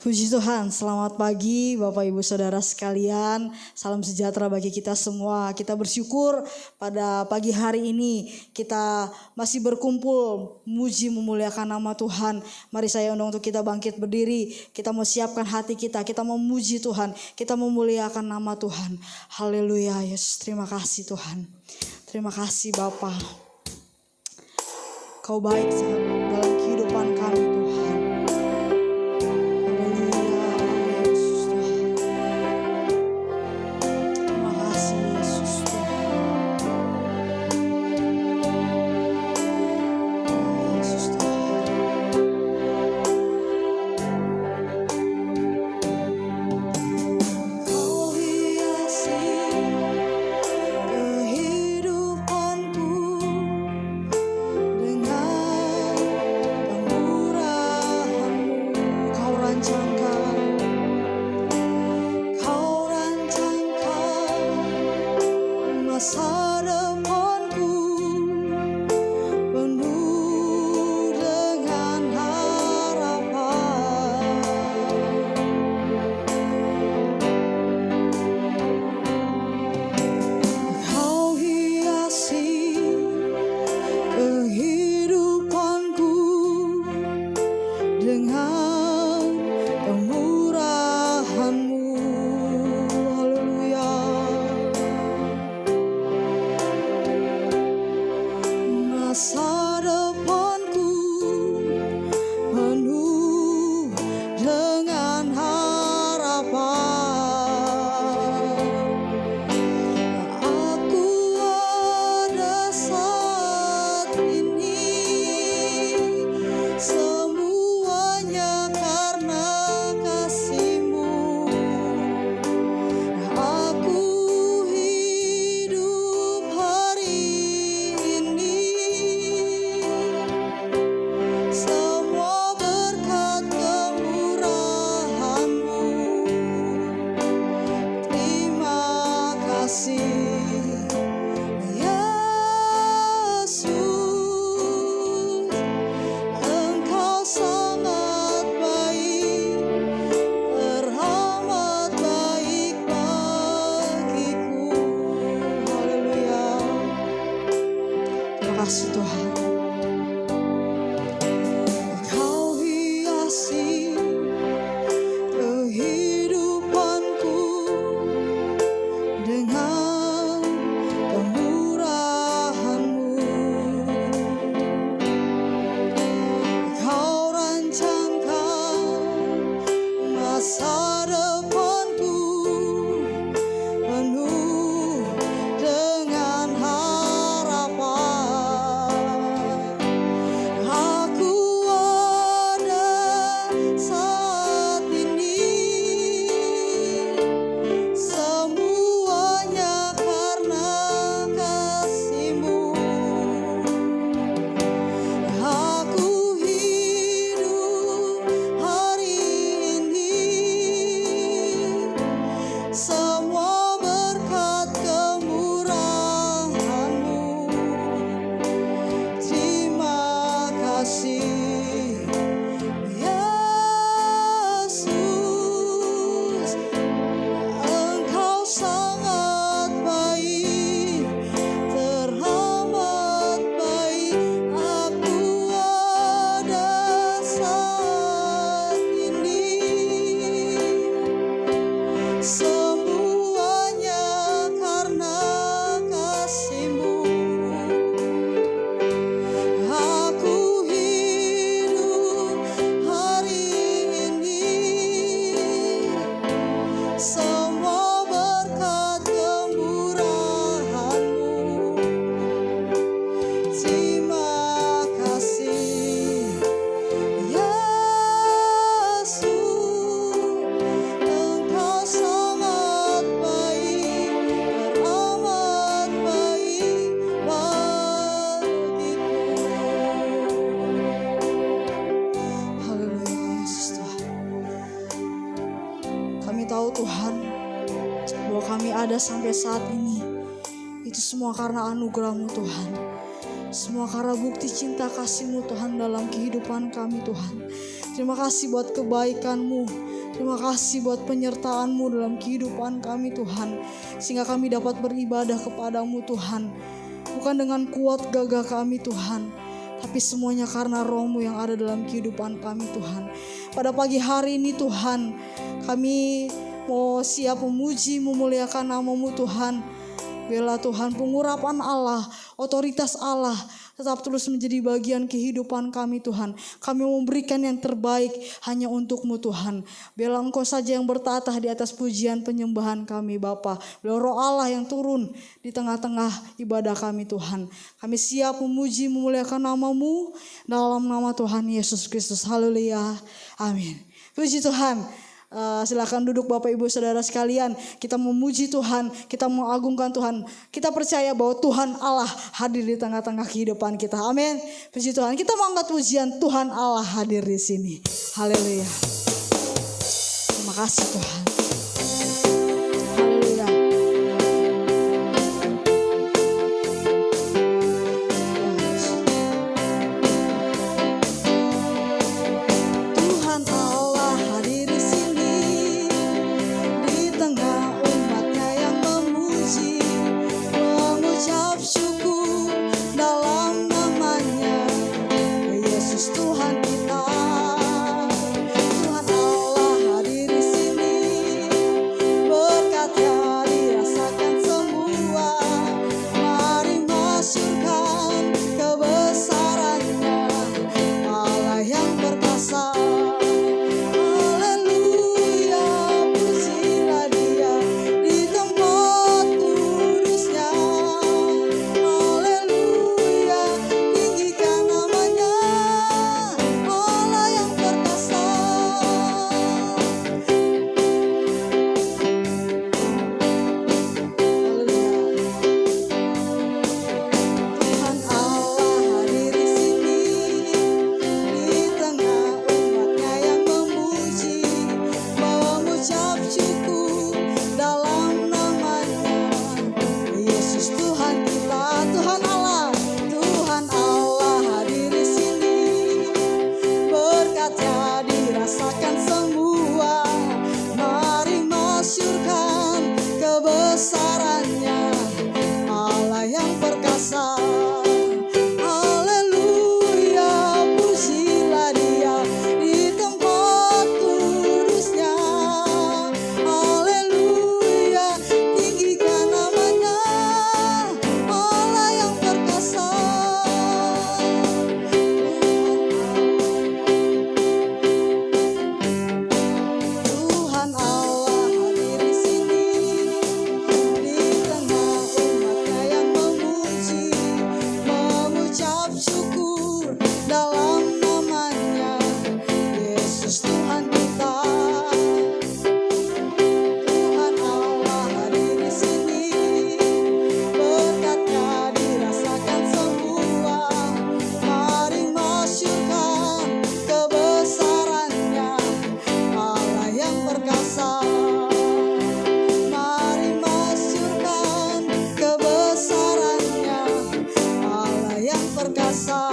Puji Tuhan, selamat pagi Bapak Ibu Saudara sekalian. Salam sejahtera bagi kita semua. Kita bersyukur pada pagi hari ini kita masih berkumpul muji memuliakan nama Tuhan. Mari saya undang untuk kita bangkit berdiri. Kita mau siapkan hati kita mau memuji Tuhan, kita memuliakan nama Tuhan. Haleluya Yesus, terima kasih Tuhan. Terima kasih Bapa. Kau baik sangat dalam kehidupan kami Tuhan. Sampai saat ini itu semua karena anugerah-Mu Tuhan, semua karena bukti cinta kasih-Mu Tuhan dalam kehidupan kami Tuhan. Terima kasih buat kebaikan-Mu. Terima kasih buat penyertaan-Mu dalam kehidupan kami Tuhan. Sehingga kami dapat beribadah kepada-Mu Tuhan. Bukan dengan kuat gagah kami Tuhan, tapi semuanya karena Roh-Mu yang ada dalam kehidupan kami Tuhan. Pada pagi hari ini Tuhan, kami mau siap memuji, memuliakan nama-Mu Tuhan. Biarlah Tuhan pengurapan Allah, otoritas Allah tetap terus menjadi bagian kehidupan kami Tuhan. Kami memberikan yang terbaik hanya untuk-Mu Tuhan. Biarlah Engkau saja yang bertatah di atas pujian penyembahan kami Bapa. Biarlah Roh Allah yang turun di tengah-tengah ibadah kami Tuhan. Kami siap memuji, memuliakan nama-Mu dalam nama Tuhan Yesus Kristus. Haleluya. Amin. Puji Tuhan. Silakan duduk Bapak Ibu Saudara sekalian. Kita memuji Tuhan, kita mengagungkan Tuhan. Kita percaya bahwa Tuhan Allah hadir di tengah-tengah kehidupan kita. Amin. Puji Tuhan. Kita mau angkat pujian, Tuhan Allah hadir di sini. Haleluya. Terima kasih Tuhan. Haleluya. Tuhan Allah hadir di sini, di tengah umatnya yang memuji, mengucap syukur dalam namanya, Yesus Tuhan kita. Tuhan Allah hadir di sini, berkat-Nya dirasakan semua. Mari masyurkan kebesaran-Nya, Allah yang perkasa. Haleluya, pujilah Dia di tempat kudus-Nya. Haleluya, tinggikan namanya, Allah yang perkasa. Tuhan Allah hadir di sini, di tengah umatnya yang memuji, mengucap syukur dalam namanya, Yesus Tuhan kita. Tuhan Allah hadir di sini, berkat-Nya dirasakan semua. Mari masyurkan kebesaran-Nya, Allah yang perkasa. Haleluya, pujilah Dia di tempat kudus-Nya. Haleluya, tinggikan namanya, Allah yang perkasa. Tuhan Allah hadir di sini, di tengah umatnya yang memuji, mengucap syukur dalam namanya, Yesus Tuhan kita. Tuhan Allah hadir di sini, berkat-Nya dirasakan semua. Mari masyurkan kebesaran-Nya, Allah yang perkasa. Mari masyurkan kebesaran-Nya, Allah yang perkasa.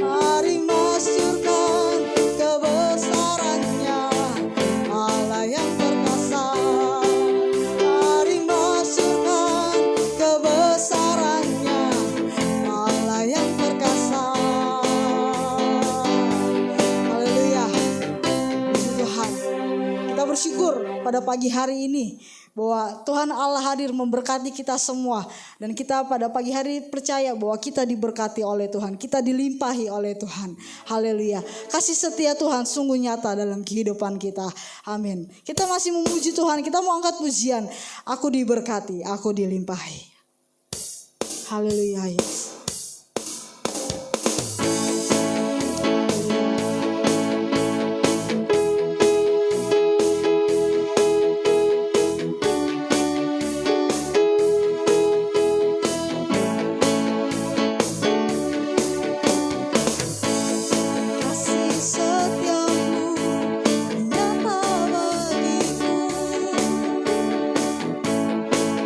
Mari masyurkan kebesaran-Nya, Allah yang perkasa. Mari masyurkan kebesaran-Nya, Allah yang perkasa. Haleluya. Puji Tuhan. Kita bersyukur pada pagi hari ini bahwa Tuhan Allah hadir memberkati kita semua. Dan kita pada pagi hari percaya bahwa kita diberkati oleh Tuhan. Kita dilimpahi oleh Tuhan. Haleluya. Kasih setia Tuhan sungguh nyata dalam kehidupan kita. Amin. Kita masih memuji Tuhan. Kita mau angkat pujian. Aku diberkati, aku dilimpahi. Haleluya. Kasih setiamu nyata bagiku,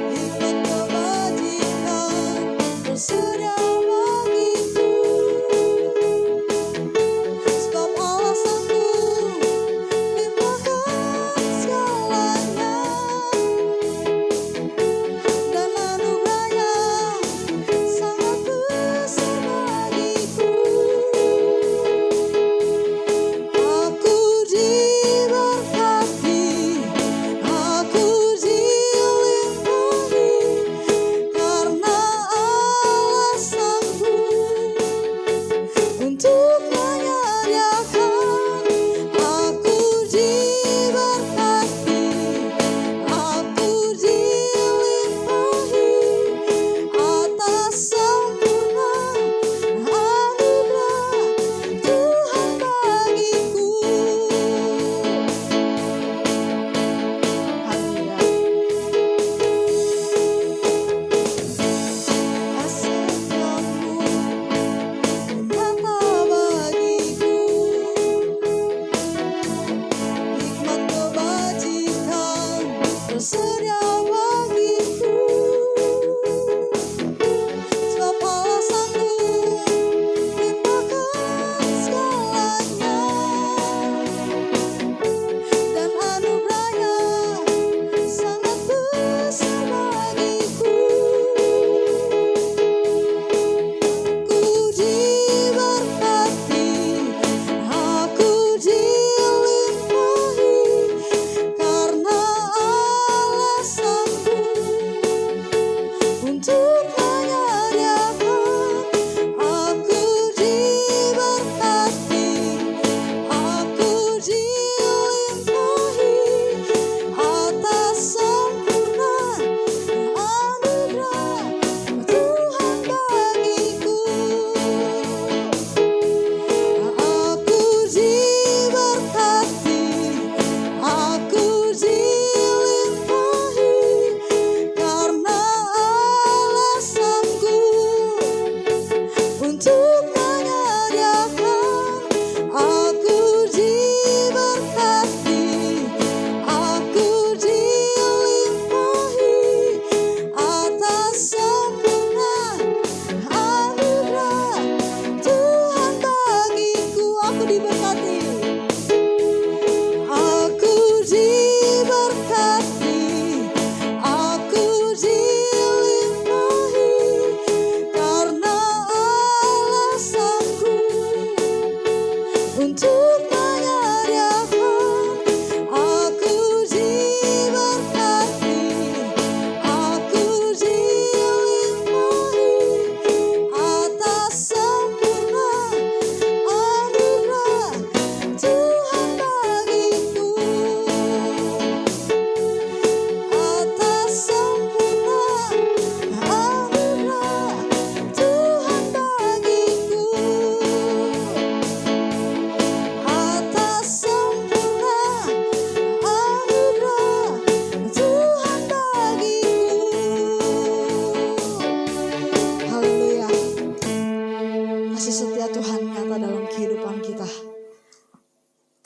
lipat kebajikan tersedia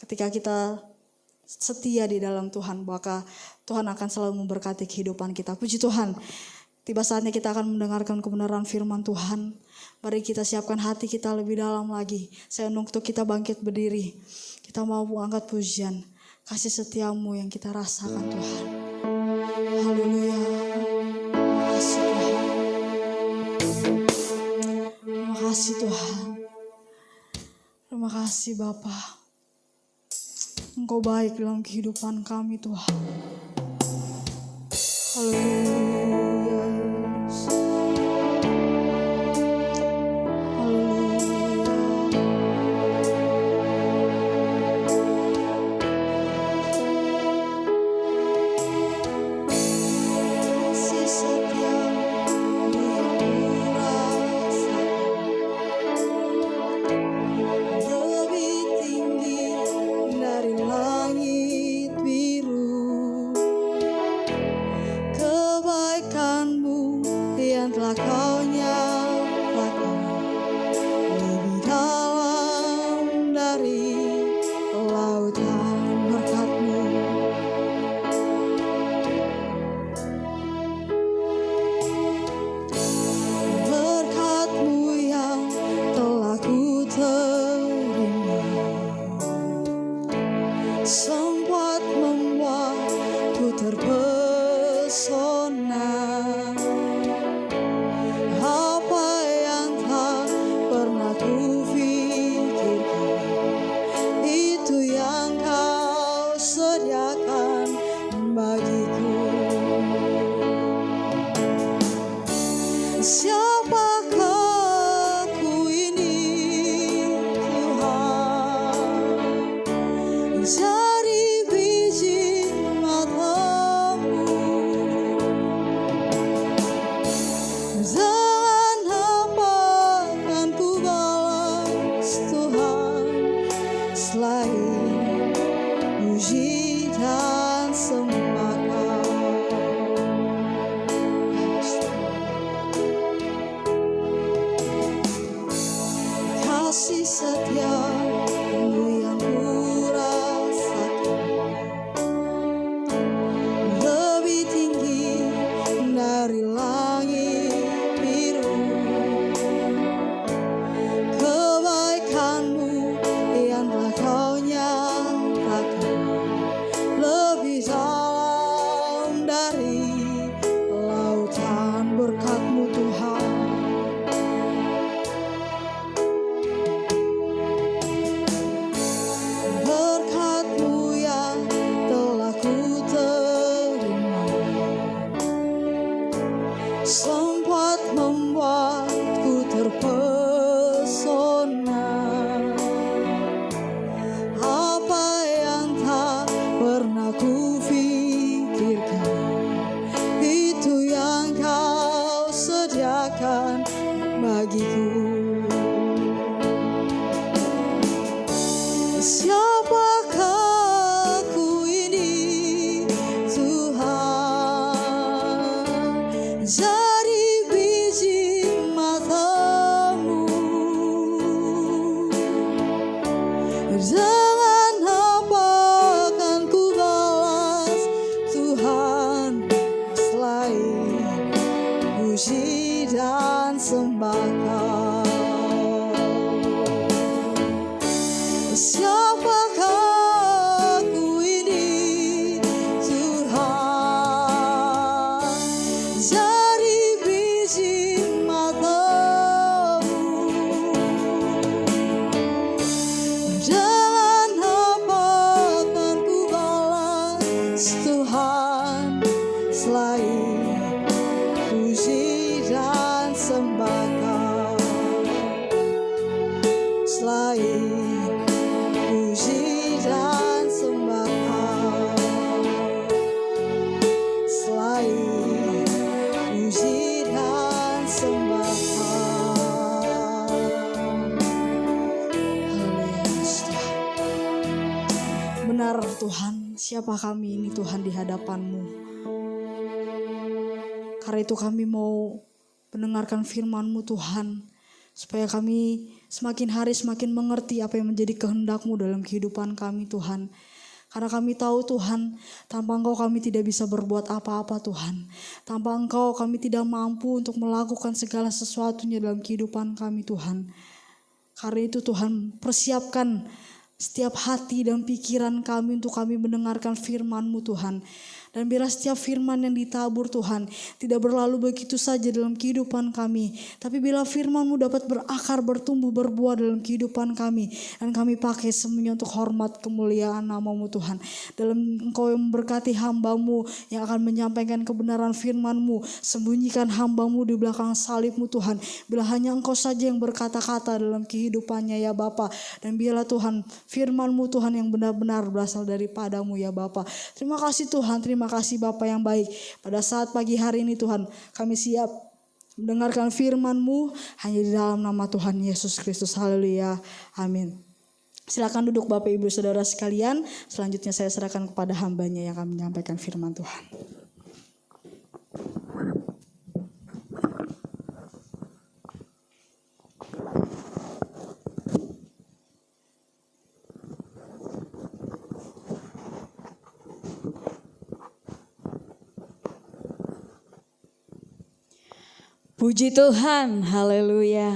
Ketika kita setia di dalam Tuhan, maka Tuhan akan selalu memberkati kehidupan kita. Puji Tuhan. Tiba saatnya kita akan mendengarkan kebenaran firman Tuhan. Mari kita siapkan hati kita lebih dalam lagi. Saya untuk kita bangkit berdiri. Kita mau angkat pujian. Kasih setiamu yang kita rasakan Tuhan. Haleluya. Terima kasih Tuhan. Terima kasih Tuhan. Terima kasih Bapa. Engkau baik dalam kehidupan kami Tuhan. Haleluya. Tuhan, siapa kami ini Tuhan di hadapan-Mu. Karena itu kami mau mendengarkan firman-Mu Tuhan. Supaya kami semakin hari semakin mengerti apa yang menjadi kehendak-Mu dalam kehidupan kami Tuhan. Karena kami tahu Tuhan, tanpa Engkau kami tidak bisa berbuat apa-apa Tuhan. Tanpa Engkau kami tidak mampu untuk melakukan segala sesuatunya dalam kehidupan kami Tuhan. Karena itu Tuhan, persiapkan setiap hati dan pikiran kami untuk kami mendengarkan firman-Mu Tuhan. Dan biarlah setiap firman yang ditabur Tuhan tidak berlalu begitu saja dalam kehidupan kami. Tapi bila firman-Mu dapat berakar, bertumbuh, berbuah dalam kehidupan kami. Dan kami pakai semuanya untuk hormat kemuliaan nama-Mu Tuhan. Dalam Engkau yang memberkati hamba-Mu yang akan menyampaikan kebenaran firman-Mu. Sembunyikan hamba-Mu di belakang salib-Mu Tuhan. Bila hanya Engkau saja yang berkata-kata dalam kehidupannya ya Bapa. Dan biarlah Tuhan firman-Mu Tuhan yang benar-benar berasal daripada-Mu ya Bapa. Terima kasih Tuhan, terima kasih Bapa yang baik. Pada saat pagi hari ini Tuhan, kami siap mendengarkan firman-Mu hanya di dalam nama Tuhan Yesus Kristus. Haleluya. Amin. Silakan duduk Bapak Ibu Saudara sekalian. Selanjutnya saya serahkan kepada hambanya yang akan menyampaikan firman Tuhan. Puji Tuhan, haleluya.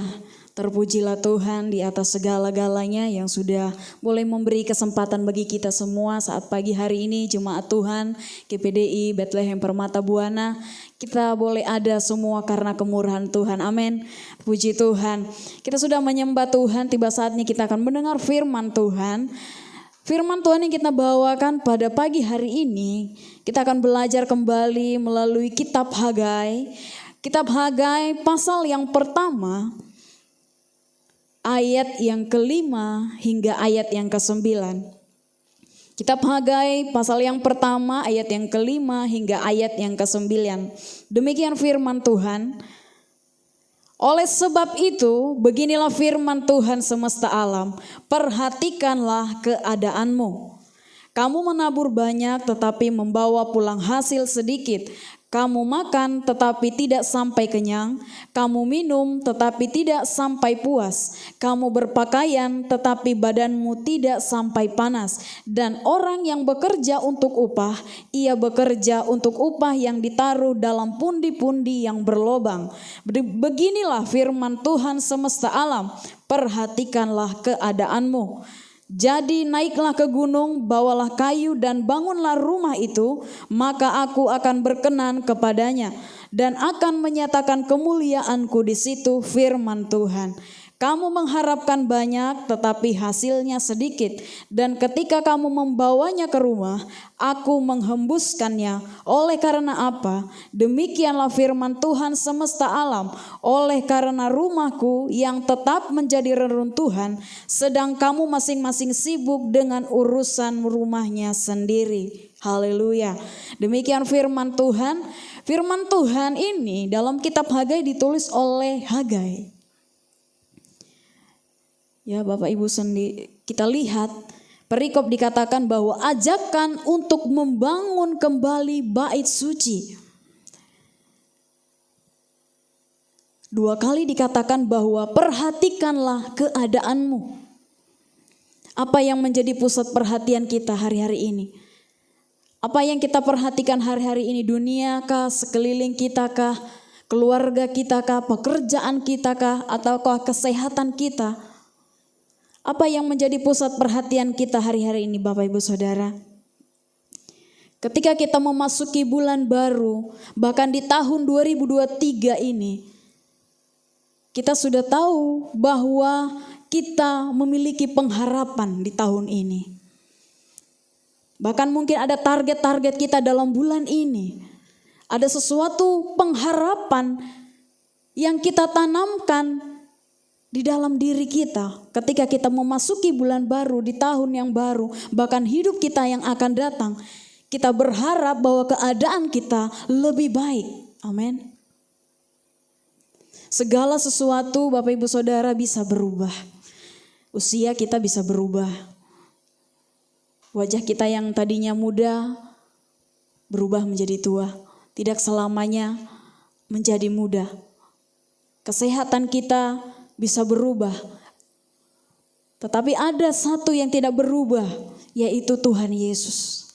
Terpujilah Tuhan di atas segala-galanya yang sudah boleh memberi kesempatan bagi kita semua saat pagi hari ini Jemaat Tuhan GPDI Bethlehem Permata Buana. Kita boleh ada semua karena kemurahan Tuhan, amin. Puji Tuhan, kita sudah menyembah Tuhan, tiba saatnya kita akan mendengar firman Tuhan. Firman Tuhan yang kita bawakan pada pagi hari ini, kita akan belajar kembali melalui kitab Hagai. Kitab Hagai pasal yang pertama, ayat yang kelima hingga ayat yang ke-9. Kitab Hagai pasal yang pertama, ayat yang kelima hingga ayat yang ke-9. Demikian firman Tuhan. Oleh sebab itu, beginilah firman Tuhan semesta alam, perhatikanlah keadaanmu. Kamu menabur banyak tetapi membawa pulang hasil sedikit. Kamu makan tetapi tidak sampai kenyang, kamu minum tetapi tidak sampai puas, kamu berpakaian tetapi badanmu tidak sampai panas. Dan orang yang bekerja untuk upah, ia bekerja untuk upah yang ditaruh dalam pundi-pundi yang berlobang. Beginilah firman Tuhan semesta alam, perhatikanlah keadaanmu. Jadi naiklah ke gunung, bawalah kayu dan bangunlah rumah itu, maka aku akan berkenan kepadanya dan akan menyatakan kemuliaanku di situ, firman Tuhan. Kamu mengharapkan banyak tetapi hasilnya sedikit, dan ketika kamu membawanya ke rumah, aku menghembuskannya. Oleh karena apa? Demikianlah firman Tuhan semesta alam, oleh karena rumahku yang tetap menjadi reruntuhan, sedang kamu masing-masing sibuk dengan urusan rumahnya sendiri. Haleluya. Demikian firman Tuhan. Firman Tuhan ini dalam kitab Hagai ditulis oleh Hagai. Ya Bapak Ibu sendiri, kita lihat perikop dikatakan bahwa ajakan untuk membangun kembali bait suci. 2 kali dikatakan bahwa perhatikanlah keadaanmu. Apa yang menjadi pusat perhatian kita hari-hari ini? Apa yang kita perhatikan hari-hari ini? Dunia kah, sekeliling kita kah, keluarga kita kah, pekerjaan kita kah, ataukah kesehatan kita? Apa yang menjadi pusat perhatian kita hari-hari ini Bapak Ibu Saudara? Ketika kita memasuki bulan baru, bahkan di tahun 2023 ini, kita sudah tahu bahwa kita memiliki pengharapan di tahun ini. Bahkan mungkin ada target-target kita dalam bulan ini. Ada sesuatu pengharapan yang kita tanamkan di dalam diri kita ketika kita memasuki bulan baru, di tahun yang baru, bahkan hidup kita yang akan datang, kita berharap bahwa keadaan kita lebih baik. Amin. Segala sesuatu Bapak Ibu Saudara bisa berubah. Usia kita bisa berubah. Wajah kita yang tadinya muda berubah menjadi tua. Tidak selamanya menjadi muda. Kesehatan kita bisa berubah. Tetapi ada satu yang tidak berubah, yaitu Tuhan Yesus.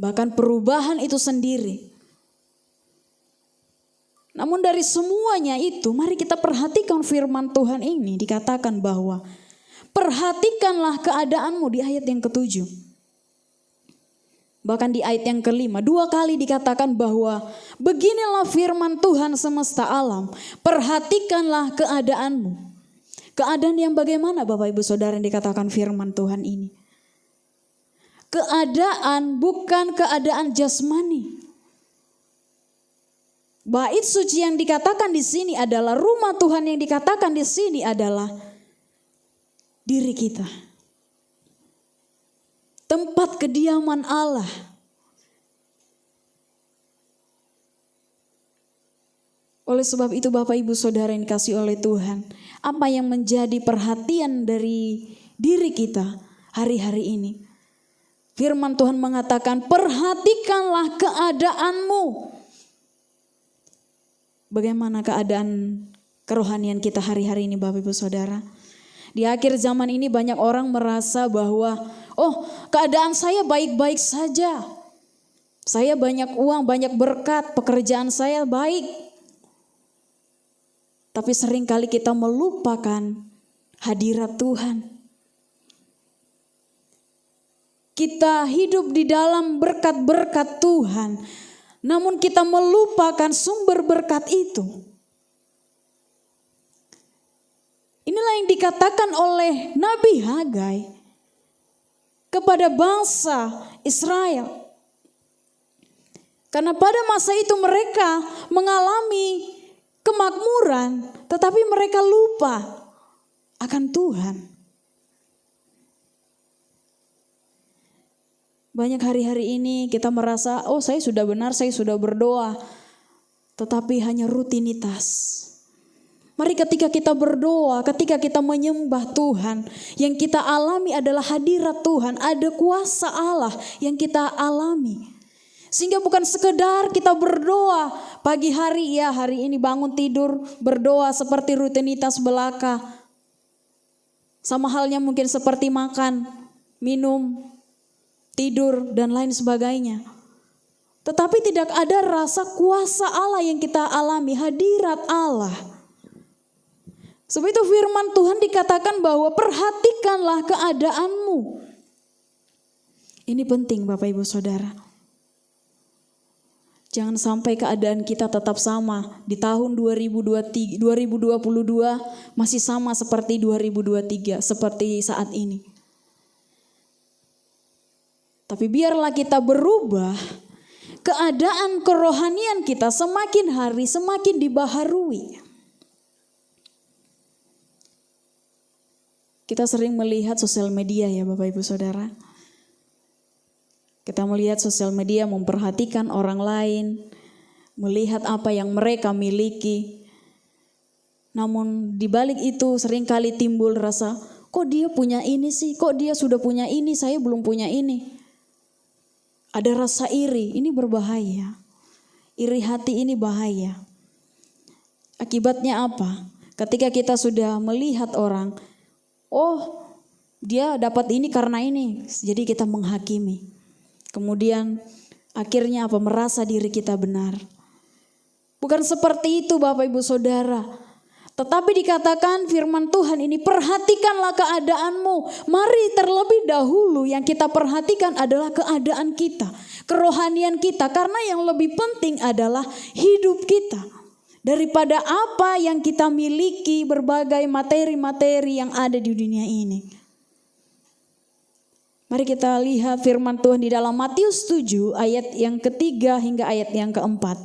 Bahkan perubahan itu sendiri. Namun dari semuanya itu, mari kita perhatikan firman Tuhan ini. Dikatakan bahwa perhatikanlah keadaanmu di ayat yang ke-7. Bahkan di ayat yang ke-5, 2 kali dikatakan bahwa beginilah firman Tuhan semesta alam. Perhatikanlah keadaanmu. Keadaan yang bagaimana Bapak Ibu Saudara yang dikatakan firman Tuhan ini? Keadaan bukan keadaan jasmani. Bait suci yang dikatakan di sini adalah rumah Tuhan, yang dikatakan di sini adalah diri kita. Tempat kediaman Allah. Oleh sebab itu Bapak Ibu Saudara yang dikasihi oleh Tuhan, apa yang menjadi perhatian dari diri kita hari-hari ini? Firman Tuhan mengatakan, perhatikanlah keadaanmu. Bagaimana keadaan kerohanian kita hari-hari ini Bapak Ibu Saudara? Di akhir zaman ini banyak orang merasa bahwa keadaan saya baik-baik saja. Saya banyak uang, banyak berkat, pekerjaan saya baik. Tapi seringkali kita melupakan hadirat Tuhan. Kita hidup di dalam berkat-berkat Tuhan. Namun kita melupakan sumber berkat itu. Inilah yang dikatakan oleh Nabi Hagai kepada bangsa Israel. Karena pada masa itu mereka mengalami kemakmuran, tetapi mereka lupa akan Tuhan. Banyak hari-hari ini kita merasa, saya sudah benar, saya sudah berdoa. Tetapi hanya rutinitas. Mari ketika kita berdoa, ketika kita menyembah Tuhan, yang kita alami adalah hadirat Tuhan, ada kuasa Allah yang kita alami. Sehingga bukan sekedar kita berdoa pagi hari, ya hari ini bangun tidur, berdoa seperti rutinitas belaka. Sama halnya mungkin seperti makan, minum, tidur dan lain sebagainya. Tetapi tidak ada rasa kuasa Allah yang kita alami, hadirat Allah. Sebab itu firman Tuhan dikatakan bahwa perhatikanlah keadaanmu. Ini penting Bapak Ibu Saudara. Jangan sampai keadaan kita tetap sama di tahun 2022 masih sama seperti 2023, seperti saat ini. Tapi biarlah kita berubah, keadaan kerohanian kita semakin hari semakin dibaharui. Kita sering melihat sosial media ya Bapak Ibu Saudara. Kita melihat sosial media memperhatikan orang lain, melihat apa yang mereka miliki. Namun di balik itu seringkali timbul rasa, kok dia punya ini sih, kok dia sudah punya ini, saya belum punya ini. Ada rasa iri, ini berbahaya. Iri hati ini bahaya. Akibatnya apa? Ketika kita sudah melihat orang, dia dapat ini karena ini, jadi kita menghakimi. Kemudian akhirnya apa? Merasa diri kita benar. Bukan seperti itu Bapak Ibu Saudara. Tetapi dikatakan firman Tuhan ini, perhatikanlah keadaanmu. Mari terlebih dahulu yang kita perhatikan adalah keadaan kita, kerohanian kita. Karena yang lebih penting adalah hidup kita. Daripada apa yang kita miliki, berbagai materi-materi yang ada di dunia ini. Mari kita lihat firman Tuhan di dalam Matius 7 ayat yang ketiga hingga ayat yang keempat.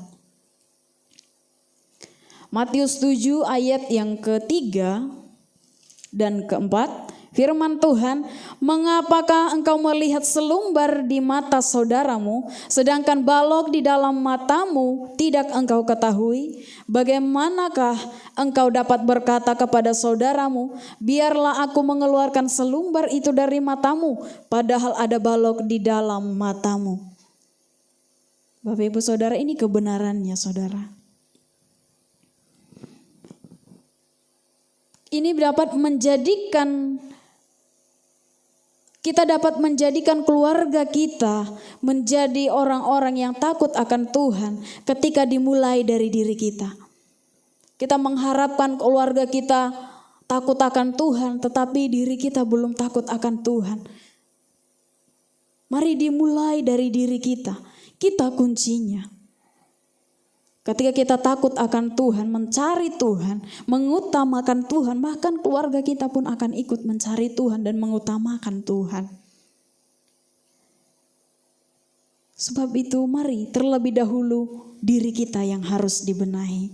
Matius 7 ayat yang ketiga dan keempat, firman Tuhan, mengapakah engkau melihat selumbar di mata saudaramu, sedangkan balok di dalam matamu tidak engkau ketahui? Bagaimanakah engkau dapat berkata kepada saudaramu, biarlah aku mengeluarkan selumbar itu dari matamu, padahal ada balok di dalam matamu? Bapak Ibu Saudara, ini kebenarannya saudara. Ini dapat menjadikan keluarga kita menjadi orang-orang yang takut akan Tuhan ketika dimulai dari diri kita. Kita mengharapkan keluarga kita takut akan Tuhan, tetapi diri kita belum takut akan Tuhan. Mari dimulai dari diri kita. Kita kuncinya. Ketika kita takut akan Tuhan, mencari Tuhan, mengutamakan Tuhan, bahkan keluarga kita pun akan ikut mencari Tuhan dan mengutamakan Tuhan. Sebab itu mari terlebih dahulu diri kita yang harus dibenahi.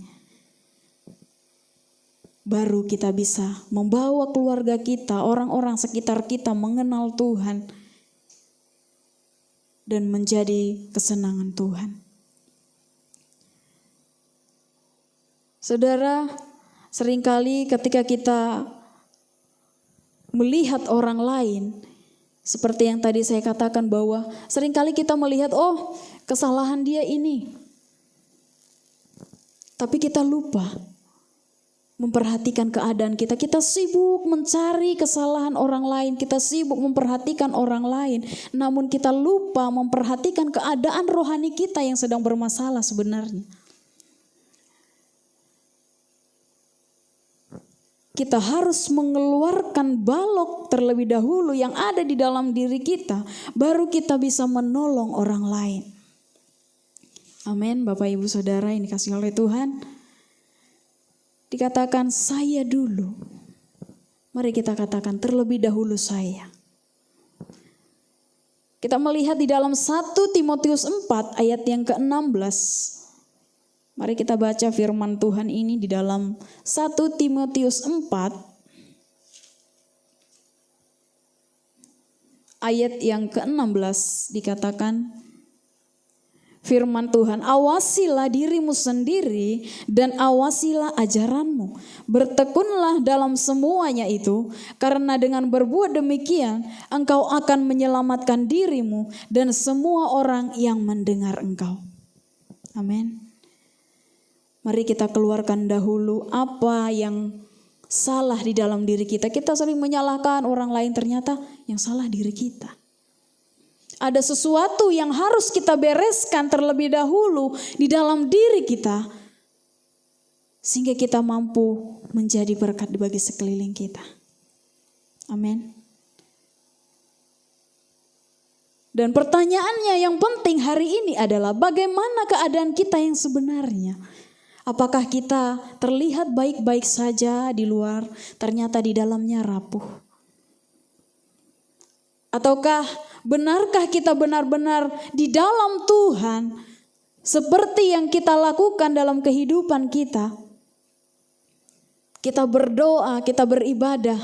Baru kita bisa membawa keluarga kita, orang-orang sekitar kita mengenal Tuhan dan menjadi kesenangan Tuhan. Saudara, seringkali ketika kita melihat orang lain, seperti yang tadi saya katakan bahwa seringkali kita melihat, oh kesalahan dia ini. Tapi kita lupa memperhatikan keadaan kita. Kita sibuk mencari kesalahan orang lain, kita sibuk memperhatikan orang lain. Namun kita lupa memperhatikan keadaan rohani kita yang sedang bermasalah sebenarnya. Kita harus mengeluarkan balok terlebih dahulu yang ada di dalam diri kita, baru kita bisa menolong orang lain. Amin, Bapak Ibu Saudara yang dikasihi oleh Tuhan. Dikatakan saya dulu. Mari kita katakan terlebih dahulu saya. Kita melihat di dalam 1 Timotius 4 ayat yang ke-16. Mari kita baca firman Tuhan ini di dalam 1 Timotius 4 ayat yang ke-16 dikatakan firman Tuhan, awasilah dirimu sendiri dan awasilah ajaranmu. Bertekunlah dalam semuanya itu, karena dengan berbuat demikian engkau akan menyelamatkan dirimu dan semua orang yang mendengar engkau. Amin. Mari kita keluarkan dahulu apa yang salah di dalam diri kita. Kita sering menyalahkan orang lain, ternyata yang salah diri kita. Ada sesuatu yang harus kita bereskan terlebih dahulu di dalam diri kita. Sehingga kita mampu menjadi berkat bagi sekeliling kita. Amin. Dan pertanyaannya yang penting hari ini adalah bagaimana keadaan kita yang sebenarnya? Apakah kita terlihat baik-baik saja di luar, ternyata di dalamnya rapuh? Ataukah benarkah kita benar-benar di dalam Tuhan seperti yang kita lakukan dalam kehidupan kita? Kita berdoa, kita beribadah.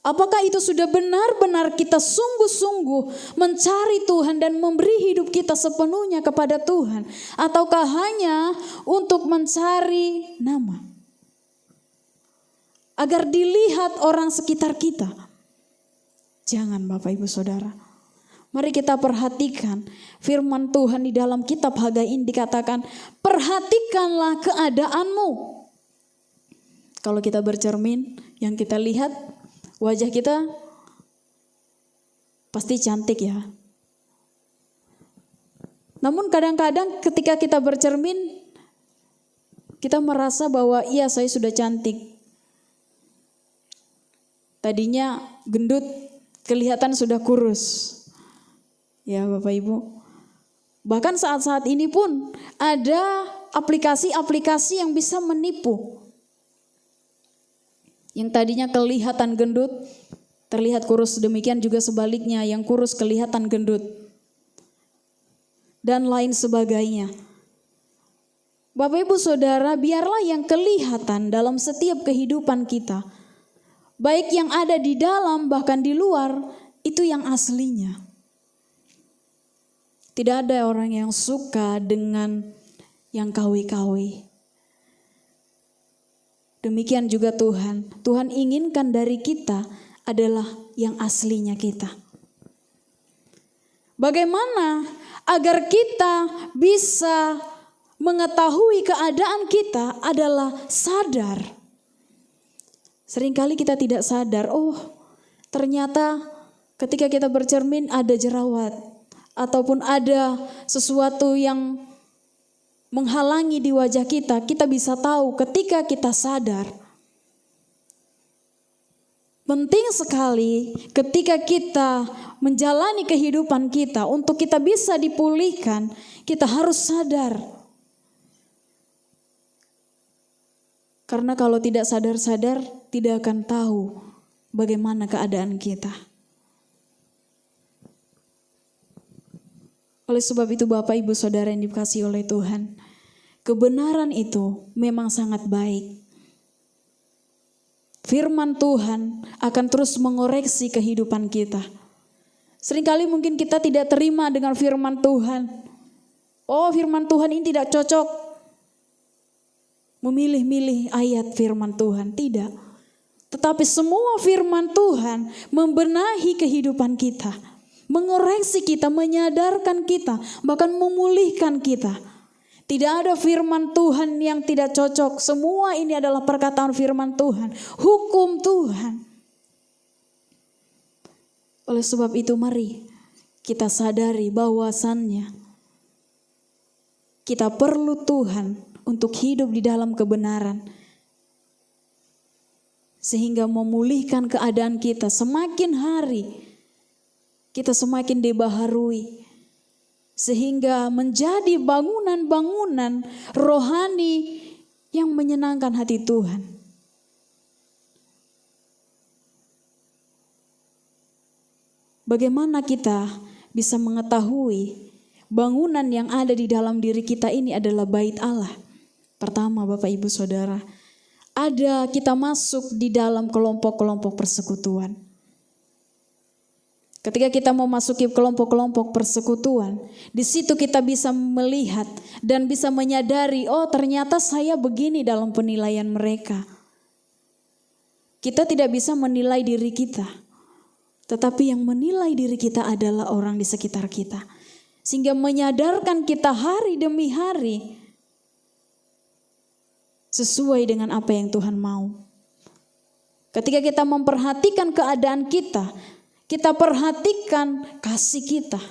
Apakah itu sudah benar-benar kita sungguh-sungguh mencari Tuhan dan memberi hidup kita sepenuhnya kepada Tuhan? Ataukah hanya untuk mencari nama? Agar dilihat orang sekitar kita. Jangan Bapak Ibu Saudara. Mari kita perhatikan firman Tuhan di dalam kitab Hagai ini dikatakan, perhatikanlah keadaanmu. Kalau kita bercermin, yang kita lihat wajah kita pasti cantik ya. Namun kadang-kadang ketika kita bercermin, kita merasa bahwa iya saya sudah cantik. Tadinya gendut, kelihatan sudah kurus. Ya Bapak Ibu. Bahkan saat-saat ini pun ada aplikasi-aplikasi yang bisa menipu. Yang tadinya kelihatan gendut, terlihat kurus. Demikian juga sebaliknya, yang kurus kelihatan gendut. Dan lain sebagainya. Bapak Ibu Saudara, biarlah yang kelihatan dalam setiap kehidupan kita, baik yang ada di dalam bahkan di luar, itu yang aslinya. Tidak ada orang yang suka dengan yang kawi-kawi. Demikian juga Tuhan. Tuhan inginkan dari kita adalah yang aslinya kita. Bagaimana agar kita bisa mengetahui keadaan kita adalah sadar Seringkali kita tidak sadar, oh ternyata ketika kita bercermin ada jerawat ataupun ada sesuatu yang menghalangi di wajah kita. Kita bisa tahu ketika kita sadar. Penting sekali ketika kita menjalani kehidupan kita, untuk kita bisa dipulihkan, kita harus sadar. Karena kalau tidak sadar-sadar, tidak akan tahu bagaimana keadaan kita. Oleh sebab itu Bapak Ibu Saudara yang dikasihi oleh Tuhan, kebenaran itu memang sangat baik. Firman Tuhan akan terus mengoreksi kehidupan kita. Seringkali mungkin kita tidak terima dengan firman Tuhan. Oh, firman Tuhan ini tidak cocok. Memilih-milih ayat firman Tuhan, tidak. Tetapi semua firman Tuhan membenahi kehidupan kita, mengoreksi kita, menyadarkan kita, bahkan memulihkan kita. Tidak ada firman Tuhan yang tidak cocok. Semua ini adalah perkataan firman Tuhan, hukum Tuhan. Oleh sebab itu mari kita sadari bahwasannya kita perlu Tuhan untuk hidup di dalam kebenaran. Sehingga memulihkan keadaan kita, semakin hari kita semakin dibaharui. Sehingga menjadi bangunan-bangunan rohani yang menyenangkan hati Tuhan. Bagaimana kita bisa mengetahui bangunan yang ada di dalam diri kita ini adalah bait Allah? Pertama Bapak Ibu Saudara, kita masuk di dalam kelompok-kelompok persekutuan. Ketika kita memasuki kelompok-kelompok persekutuan, di situ kita bisa melihat dan bisa menyadari, oh ternyata saya begini dalam penilaian mereka. Kita tidak bisa menilai diri kita, tetapi yang menilai diri kita adalah orang di sekitar kita. Sehingga menyadarkan kita hari demi hari sesuai dengan apa yang Tuhan mau. Ketika kita memperhatikan keadaan kita perhatikan kasih kita.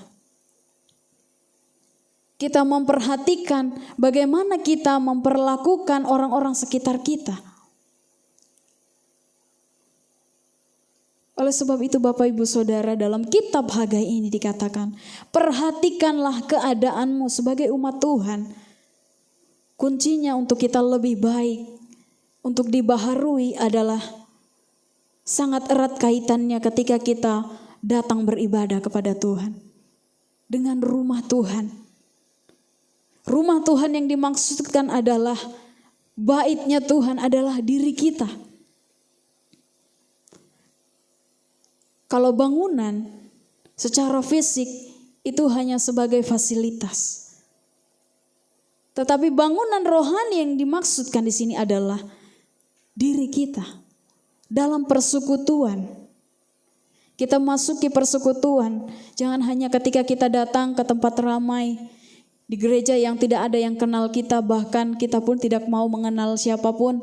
Kita memperhatikan bagaimana kita memperlakukan orang-orang sekitar kita. Oleh sebab itu Bapak Ibu Saudara, dalam kitab Hagai ini dikatakan, perhatikanlah keadaanmu sebagai umat Tuhan. Kuncinya untuk kita lebih baik, untuk dibaharui adalah sangat erat kaitannya ketika kita datang beribadah kepada Tuhan. Dengan rumah Tuhan. Rumah Tuhan yang dimaksudkan adalah baitnya Tuhan adalah diri kita. Kalau bangunan secara fisik itu hanya sebagai fasilitas. Tetapi bangunan rohani yang dimaksudkan di sini adalah diri kita. Dalam persekutuan, kita masuki persekutuan, jangan hanya ketika kita datang ke tempat ramai, di gereja yang tidak ada yang kenal kita, bahkan kita pun tidak mau mengenal siapapun.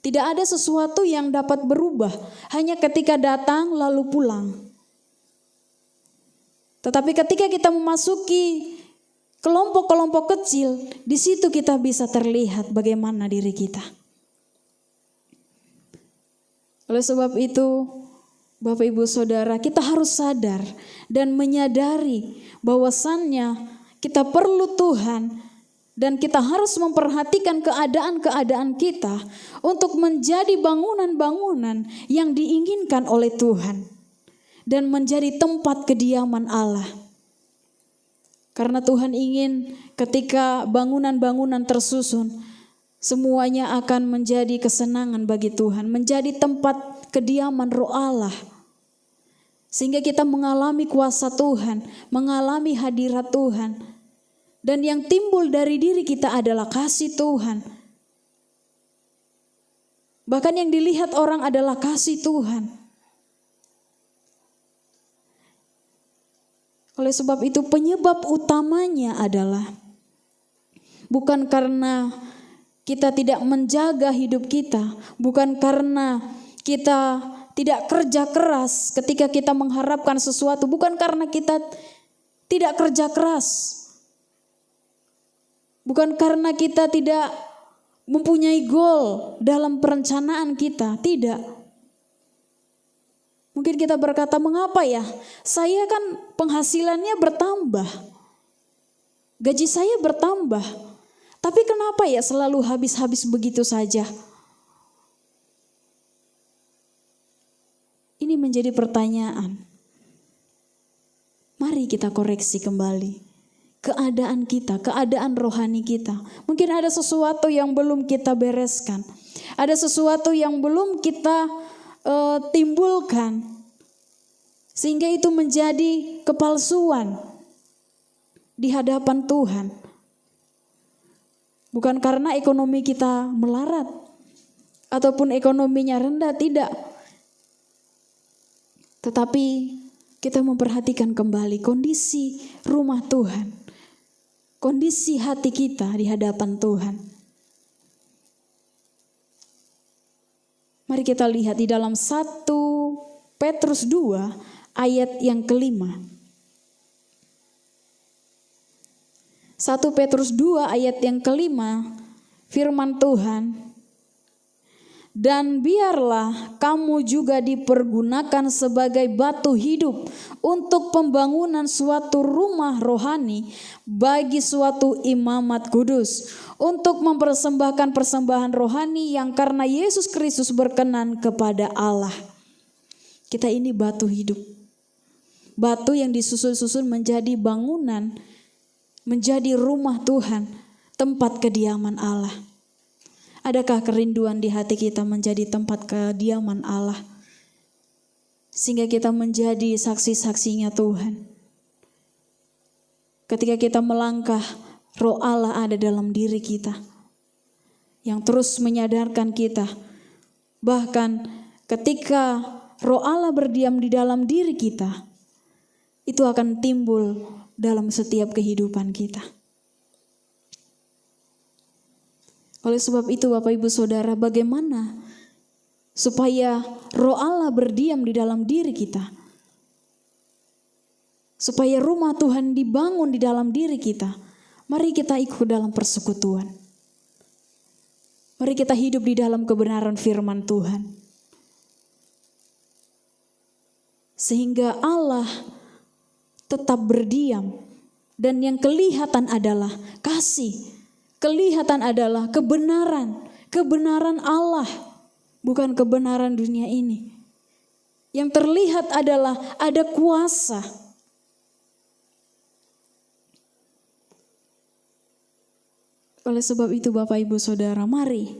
Tidak ada sesuatu yang dapat berubah, hanya ketika datang lalu pulang. Tetapi ketika kita memasuki kelompok-kelompok kecil, di situ kita bisa terlihat bagaimana diri kita. Oleh sebab itu, Bapak Ibu Saudara, kita harus sadar dan menyadari bahwasannya kita perlu Tuhan dan kita harus memperhatikan keadaan-keadaan kita untuk menjadi bangunan-bangunan yang diinginkan oleh Tuhan dan menjadi tempat kediaman Allah. Karena Tuhan ingin ketika bangunan-bangunan tersusun, semuanya akan menjadi kesenangan bagi Tuhan, menjadi tempat kediaman Roh Allah. Sehingga kita mengalami kuasa Tuhan, mengalami hadirat Tuhan. Dan yang timbul dari diri kita adalah kasih Tuhan. Bahkan yang dilihat orang adalah kasih Tuhan. Oleh sebab itu penyebab utamanya adalah bukan karena kita tidak menjaga hidup kita, bukan karena kita tidak kerja keras ketika kita mengharapkan sesuatu, bukan karena kita tidak kerja keras, bukan karena kita tidak mempunyai goal dalam perencanaan kita, tidak. Mungkin kita berkata, mengapa ya? Saya kan penghasilannya bertambah, gaji saya bertambah, tapi kenapa ya selalu habis-habis begitu saja? Ini menjadi pertanyaan. Mari kita koreksi kembali keadaan kita, keadaan rohani kita. Mungkin ada sesuatu yang belum kita bereskan, ada sesuatu yang belum kita timbulkan, sehingga itu menjadi kepalsuan di hadapan Tuhan. Bukan karena ekonomi kita melarat ataupun ekonominya rendah, tidak. Tetapi kita memperhatikan kembali kondisi rumah Tuhan, kondisi hati kita di hadapan Tuhan. Mari kita lihat di dalam 1 Petrus 2 ayat yang kelima. 1 Petrus 2 ayat yang kelima, firman Tuhan, dan biarlah kamu juga dipergunakan sebagai batu hidup untuk pembangunan suatu rumah rohani bagi suatu imamat kudus, untuk mempersembahkan persembahan rohani yang karena Yesus Kristus berkenan kepada Allah. Kita ini batu hidup, batu yang disusun-susun menjadi bangunan, menjadi rumah Tuhan, tempat kediaman Allah. Adakah kerinduan di hati kita menjadi tempat kediaman Allah, sehingga kita menjadi saksi-saksinya Tuhan? Ketika kita melangkah, Roh Allah ada dalam diri kita, yang terus menyadarkan kita. Bahkan ketika Roh Allah berdiam di dalam diri kita, itu akan timbul dalam setiap kehidupan kita. Oleh sebab itu Bapak Ibu Saudara, bagaimana supaya Roh Allah berdiam di dalam diri kita? Supaya rumah Tuhan dibangun di dalam diri kita. Mari kita ikut dalam persekutuan. Mari kita hidup di dalam kebenaran firman Tuhan. Sehingga Allah tetap berdiam. Dan yang kelihatan adalah kasih. Kelihatan adalah kebenaran. Kebenaran Allah. Bukan kebenaran dunia ini. Yang terlihat adalah ada kuasa. Oleh sebab itu Bapak Ibu Saudara, mari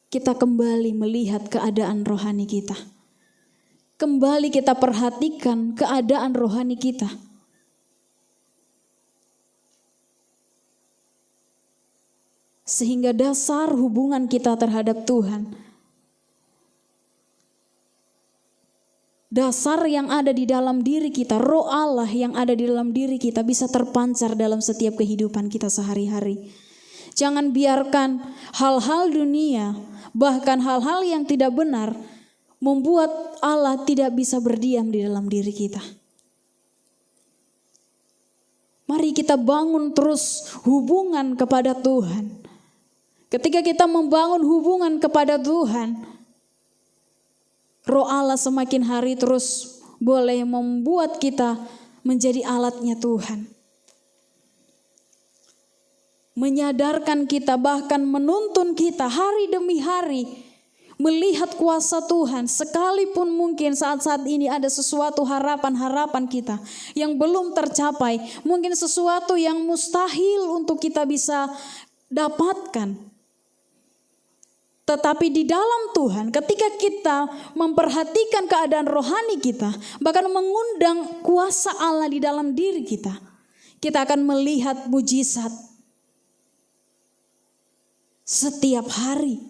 kita kembali melihat keadaan rohani kita. Kembali kita perhatikan keadaan rohani kita. Sehingga dasar hubungan kita terhadap Tuhan, dasar yang ada di dalam diri kita, Roh Allah yang ada di dalam diri kita bisa terpancar dalam setiap kehidupan kita sehari-hari. Jangan biarkan hal-hal dunia, bahkan hal-hal yang tidak benar, membuat Allah tidak bisa berdiam di dalam diri kita. Mari kita bangun terus hubungan kepada Tuhan. Ketika kita membangun hubungan kepada Tuhan, Roh Allah semakin hari terus boleh membuat kita menjadi alatnya Tuhan. Menyadarkan kita, bahkan menuntun kita hari demi hari melihat kuasa Tuhan. Sekalipun mungkin saat-saat ini ada sesuatu harapan-harapan kita yang belum tercapai, mungkin sesuatu yang mustahil untuk kita bisa dapatkan. Tetapi di dalam Tuhan, ketika kita memperhatikan keadaan rohani kita, bahkan mengundang kuasa Allah di dalam diri kita, kita akan melihat mujizat setiap hari.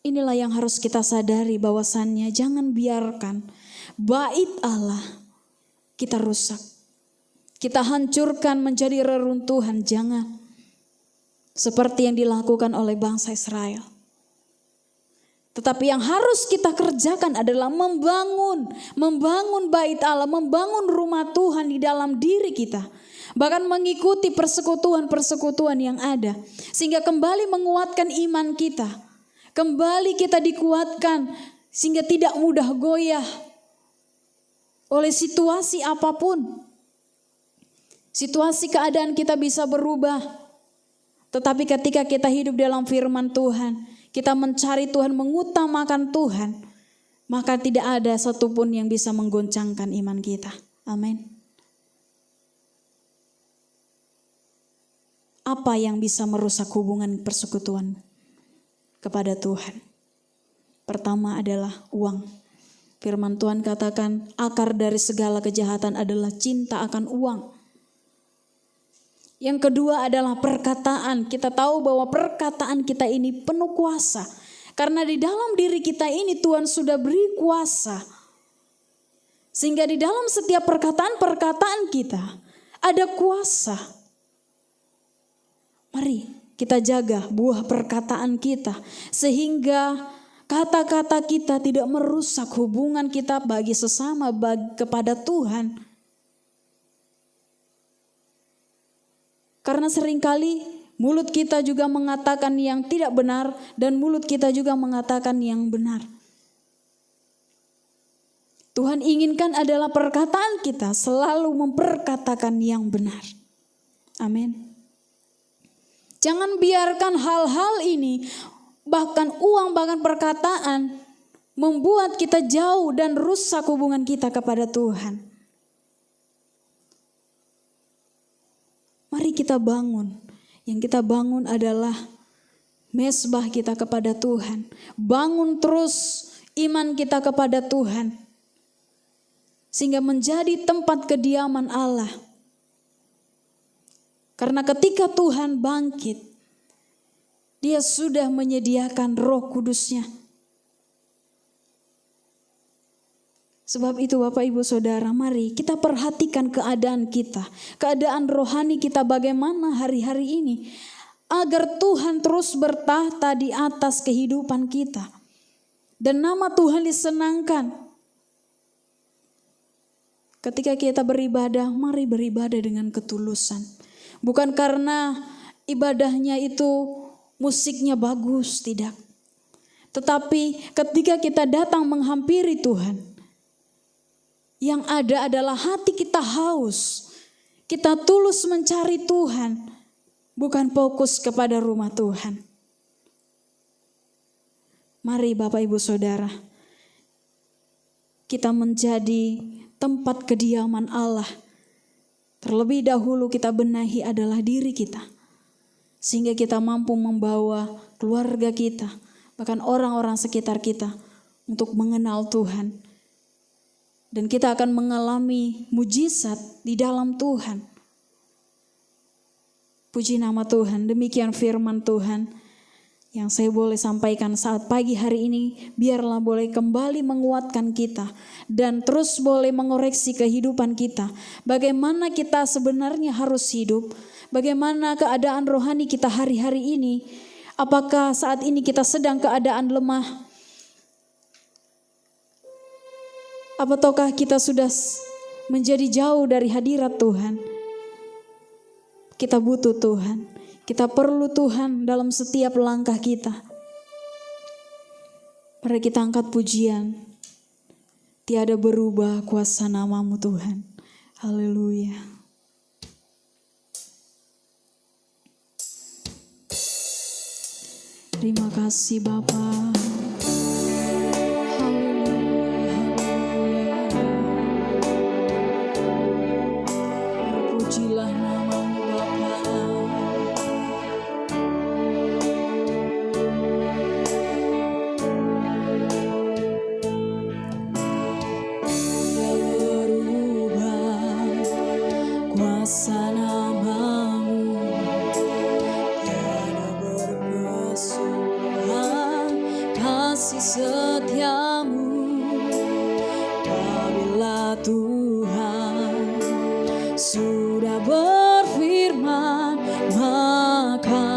Inilah yang harus kita sadari, bahwasannya jangan biarkan bait Allah kita rusak, kita hancurkan menjadi reruntuhan. Jangan. seperti yang dilakukan oleh bangsa Israel. Tetapi yang harus kita kerjakan adalah membangun bait Allah, membangun rumah Tuhan di dalam diri kita. Bahkan mengikuti persekutuan-persekutuan yang ada. Sehingga kembali menguatkan iman kita. Kembali kita dikuatkan sehingga tidak mudah goyah oleh situasi apapun. Situasi keadaan kita bisa berubah. Tetapi ketika kita hidup dalam firman Tuhan, kita mencari Tuhan, mengutamakan Tuhan, maka tidak ada satupun yang bisa menggoncangkan iman kita. Amin. Apa yang bisa merusak hubungan persekutuan kepada Tuhan? Pertama adalah uang. Firman Tuhan katakan, akar dari segala kejahatan adalah cinta akan uang. Yang kedua adalah perkataan. Kita tahu bahwa perkataan kita ini penuh kuasa. Karena di dalam diri kita ini Tuhan sudah beri kuasa. Sehingga di dalam setiap perkataan kita ada kuasa. Mari kita jaga buah perkataan kita. Sehingga kata-kata kita tidak merusak hubungan kita bagi sesama, kepada Tuhan. Karena seringkali mulut kita juga mengatakan yang tidak benar dan mulut kita juga mengatakan yang benar. Tuhan inginkan adalah perkataan kita selalu memperkatakan yang benar. Amin. Jangan biarkan hal-hal ini, bahkan uang, bahkan perkataan, membuat kita jauh dan rusak hubungan kita kepada Tuhan. Mari kita bangun. Yang kita bangun adalah mezbah kita kepada Tuhan. Bangun terus iman kita kepada Tuhan. Sehingga menjadi tempat kediaman Allah. Karena ketika Tuhan bangkit, Dia sudah menyediakan Roh Kudus-Nya. Sebab itu Bapak Ibu Saudara, mari kita perhatikan keadaan kita. Keadaan rohani kita bagaimana hari-hari ini. Agar Tuhan terus bertahta di atas kehidupan kita. Dan nama Tuhan disenangkan. Ketika kita beribadah, mari beribadah dengan ketulusan. Bukan karena ibadahnya itu musiknya bagus, tidak. Tetapi ketika kita datang menghampiri Tuhan, yang ada adalah hati kita haus. Kita tulus mencari Tuhan, bukan fokus kepada rumah Tuhan. Mari Bapak Ibu Saudara, kita menjadi tempat kediaman Allah. Terlebih dahulu kita benahi adalah diri kita. Sehingga kita mampu membawa keluarga kita, bahkan orang-orang sekitar kita untuk mengenal Tuhan. Dan kita akan mengalami mujizat di dalam Tuhan. Puji nama Tuhan, demikian firman Tuhan yang saya boleh sampaikan saat pagi hari ini. Biarlah boleh kembali menguatkan kita dan terus boleh mengoreksi kehidupan kita. Bagaimana kita sebenarnya harus hidup, bagaimana keadaan rohani kita hari-hari ini. Apakah saat ini kita sedang keadaan lemah? Apakah kita sudah menjadi jauh dari hadirat Tuhan? Kita butuh Tuhan. Kita perlu Tuhan dalam setiap langkah kita. Mari kita angkat pujian. Tiada berubah kuasa nama-Mu Tuhan. Haleluya. Terima kasih Bapa. Pujilah nama-Mu Bapa. Tiada berubah kuasa nama-Mu, tiada berkesudahan kasih setia-Mu. Apabila Tuhan sudah berfirman, maka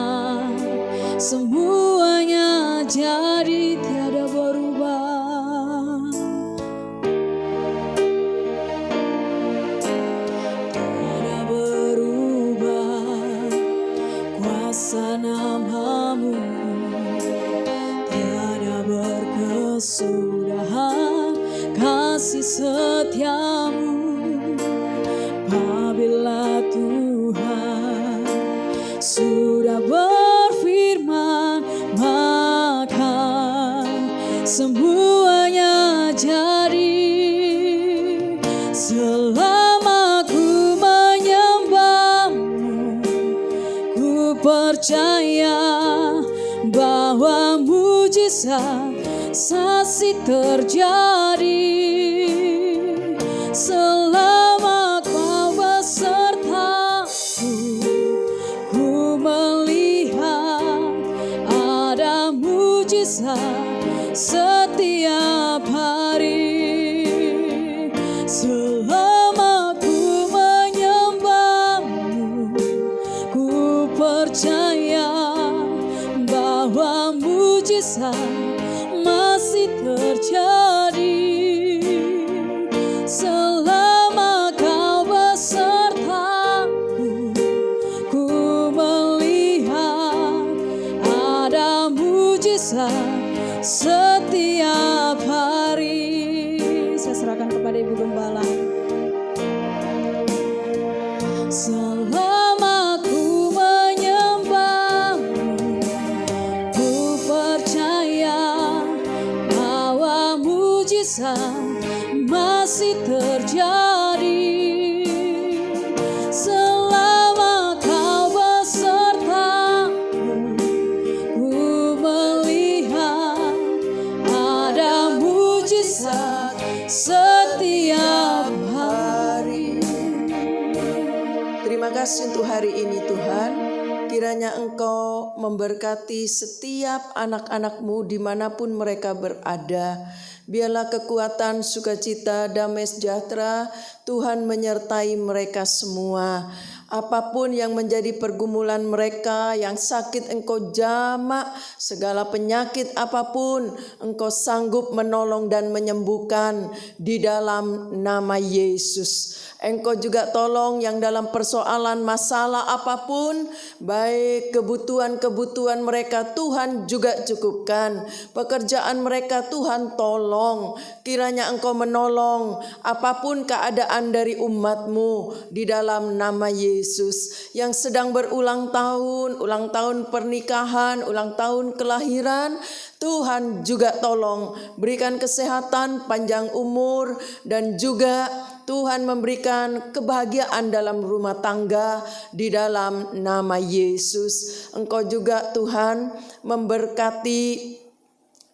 melihat kasih setiamu. Apabila Tuhan sudah berfirman, maka semuanya jadi. Selama ku menyembahmu, ku percaya bahwa mujizat saksi terjadi. Selama kau besertaku, ku melihat ada mujizat setiap hari. Selama ku menyembahmu, ku percaya bahwa mujizat masih terjadi. Selama kau besertaku, ku melihat ada mujizat setiap hari. Saya serahkan kepada Ibu Gembala. Selama ku menyembahmu, ku percaya bahwa mujizat masih terjadi. Selama kau besertaku, ku melihat ada mujizat setiap hari. Terima kasih untuk hari ini Tuhan. Kiranya Engkau memberkati setiap anak-anak-Mu dimanapun mereka berada. Biarlah kekuatan, sukacita, damai sejahtera Tuhan menyertai mereka semua. Apapun yang menjadi pergumulan mereka, yang sakit Engkau jamak, segala penyakit apapun Engkau sanggup menolong dan menyembuhkan di dalam nama Yesus. Engkau juga tolong yang dalam persoalan masalah apapun, baik kebutuhan-kebutuhan mereka Tuhan juga cukupkan. Pekerjaan mereka Tuhan tolong. Kiranya Engkau menolong apapun keadaan dari umat-Mu di dalam nama Yesus. Yang sedang berulang tahun pernikahan, ulang tahun kelahiran, Tuhan juga tolong berikan kesehatan, panjang umur, dan juga Tuhan memberikan kebahagiaan dalam rumah tangga di dalam nama Yesus. Engkau juga Tuhan memberkati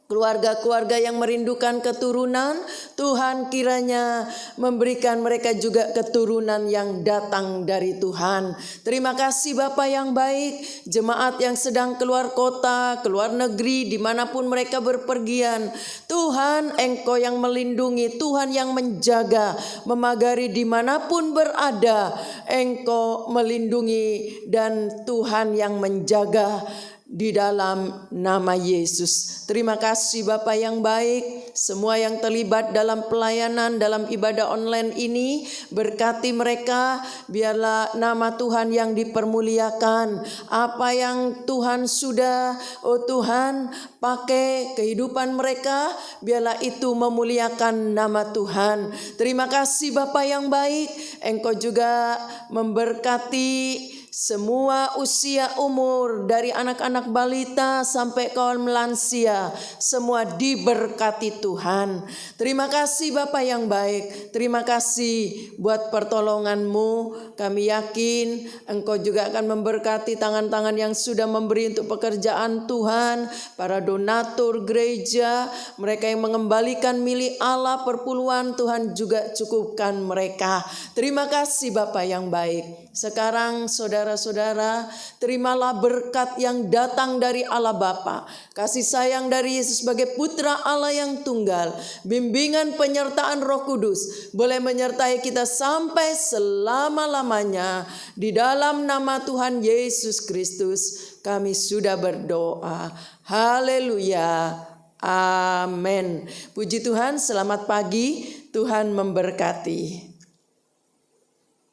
keluarga-keluarga yang merindukan keturunan. Tuhan kiranya memberikan mereka juga keturunan yang datang dari Tuhan. Terima kasih Bapa yang baik. Jemaat yang sedang keluar kota, keluar negeri, dimanapun mereka berpergian, Tuhan Engkau yang melindungi, Tuhan yang menjaga, memagari dimanapun berada. Engkau melindungi dan Tuhan yang menjaga di dalam nama Yesus. Terima kasih Bapa yang baik. Semua yang terlibat dalam pelayanan, dalam ibadah online ini, berkati mereka. Biarlah nama Tuhan yang dipermuliakan. Apa yang Tuhan sudah, Tuhan, pakai kehidupan mereka, biarlah itu memuliakan nama Tuhan. Terima kasih Bapa yang baik. Engkau juga memberkati semua usia umur dari anak-anak balita sampai kaum lansia, semua diberkati Tuhan. Terima kasih Bapa yang baik. Terima kasih buat pertolongan-Mu. Kami yakin Engkau juga akan memberkati tangan-tangan yang sudah memberi untuk pekerjaan Tuhan, para donatur gereja, mereka yang mengembalikan milik Allah perpuluhan, Tuhan juga cukupkan mereka. Terima kasih Bapa yang baik. Sekarang saudara-saudara, terimalah berkat yang datang dari Allah Bapa, kasih sayang dari Yesus sebagai putra Allah yang tunggal, bimbingan penyertaan Roh Kudus boleh menyertai kita sampai selama-lamanya. Di dalam nama Tuhan Yesus Kristus kami sudah berdoa. Haleluya. Amin. Puji Tuhan, selamat pagi. Tuhan memberkati.